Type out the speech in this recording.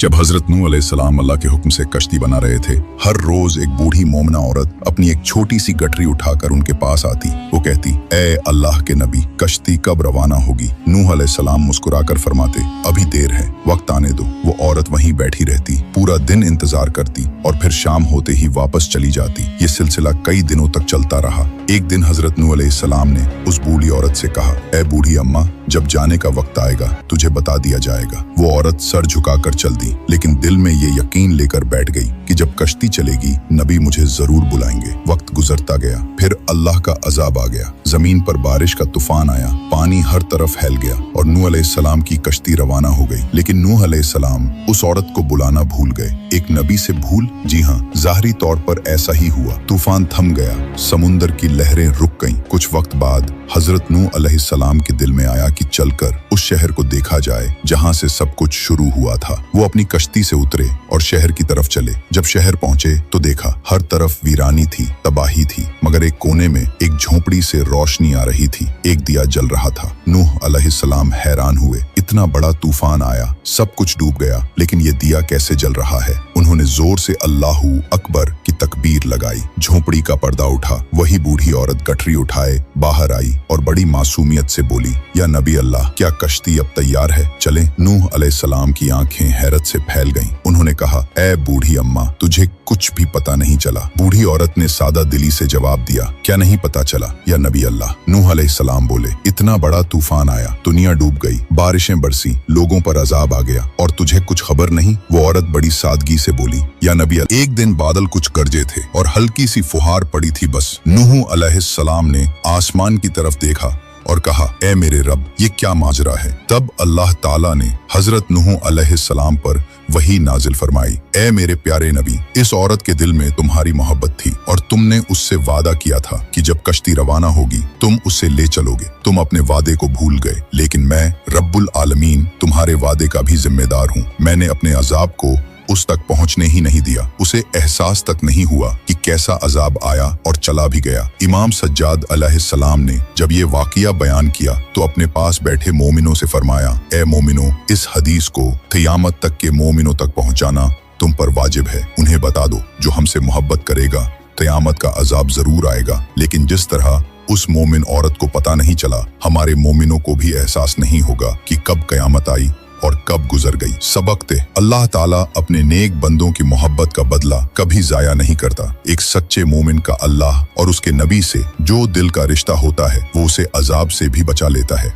जब हजरत नूह अलैहिस्सलाम अल्लाह के हुक्म से कश्ती बना रहे थे, हर रोज एक बूढ़ी मोमना औरत अपनी एक छोटी सी गठरी उठाकर उनके पास आती। वो कहती, ए अल्लाह के नबी, कश्ती कब रवाना होगी? नूह अलैहिस्सलाम मुस्कुराकर फरमाते, अभी देर है, वक्त आने दो। वो औरत वहीं बैठी रहती, पूरा दिन इंतजार करती और फिर शाम होते ही वापस चली जाती। ये सिलसिला कई दिनों तक चलता रहा। एक दिन हजरत नूह अलैहिस्सलाम ने उस बूढ़ी औरत से कहा, ए बूढ़ी अम्मा, जब जाने का वक्त आएगा तुझे बता दिया जाएगा। वो औरत सर झुकाकर चल दी, लेकिन दिल में ये यकीन लेकर बैठ गई कि जब कश्ती चलेगी नबी मुझे जरूर बुलाएंगे। वक्त गुजरता गया, फिर अल्लाह का अजाब आ गया। जमीन पर बारिश का तूफान आया, पानी हर तरफ फैल गया और नूह अलैहिस्सलाम की कश्ती रवाना हो गई। लेकिन नूह अलैहिस्सलाम उस औरत को बुलाना भूल गए। एक नबी से भूल? जी हाँ, ज़ाहरी तौर पर ऐसा ही हुआ। तूफान थम गया, समुंदर की लहरें रुक गईं। कुछ वक्त बाद हजरत नूह अलैहिस्सलाम के दिल में आया कि चलकर उस शहर को देखा जाए जहां से सब कुछ शुरू हुआ था। वो अपनी कश्ती से उतरे और शहर की तरफ चले। जब शहर पहुंचे तो देखा हर तरफ वीरानी थी, तबाही थी, मगर एक कोने में एक झोपड़ी से रोशनी आ रही थी। एक दिया जल रहा था। नूह अलैहिस्सलाम हैरान हुए, इतना बड़ा तूफान आया, सब कुछ डूब गया, लेकिन ये दिया कैसे जल रहा है? उन्होंने जोर से अल्लाहू अकबर की तकबीर लगाई। झोपड़ी का पर्दा उठा। वही बूढ़ी औरत गठरी उठाए बाहर आई और बड़ी मासूमियत से बोली, या नबी अल्लाह, क्या कश्ती अब तैयार है? चलें। नूह अलैहिस्सलाम की आंखें हैरत से फैल गईं। उन्होंने कहा, ए बूढ़ी अम्मा, तुझे कुछ भी पता नहीं चला? बूढ़ी औरत ने सादा दिली से जवाब दिया, क्या नहीं पता चला या नबी अल्लाह? नूह अलैहिस्सलाम बोले, इतना बड़ा तूफान आया, दुनिया डूब गई, बारिशें बरसी, लोगों पर अजाब आ गया और तुझे कुछ खबर नहीं? वो औरत बड़ी सादगी से बोली, या नबी अल्लाह, एक दिन बादल कुछ गरजे थे और हल्की सी फुहार पड़ी थी बस। नूह अलैहिस्सलाम ने आसमान की तरफ देखा और कहा, ए मेरे रब, ये क्या माजरा है? तब अल्लाह ताला ने हजरत नूह अलैहिस्सलाम पर वही नाजिल फरमाई, ए मेरे प्यारे नबी, इस औरत के दिल में तुम्हारी मोहब्बत थी और तुमने उससे वादा किया था कि जब कश्ती रवाना होगी तुम उसे ले चलोगे। तुम अपने वादे को भूल गए, लेकिन मैं रब्बुल आलमीन तुम्हारे वादे का भी जिम्मेदार हूँ। मैंने अपने अजाब को उस तक पहुंचने ही नहीं दिया। उसे एहसास तक नहीं हुआ कि कैसा अजाब आया और चला भी गया। इमाम सज्जाद अलैहिस्सलाम ने जब ये वाकया बयान किया तो अपने पास बैठे मोमिनों से फरमाया, ए मोमिनों, इस हदीस को क़यामत तक के मोमिनों तक पहुंचाना तुम पर वाजिब है। उन्हें बता दो, जो हमसे मोहब्बत करेगा क़यामत का अजाब जरूर आएगा, लेकिन जिस तरह उस मोमिन औरत को पता नहीं चला, हमारे मोमिनों को भी एहसास नहीं होगा कि कब क़यामत आई और कब गुजर गई। सबक थे, अल्लाह ताला अपने नेक बंदों की मोहब्बत का बदला कभी जाया नहीं करता। एक सच्चे मोमिन का अल्लाह और उसके नबी से जो दिल का रिश्ता होता है वो उसे अजाब से भी बचा लेता है।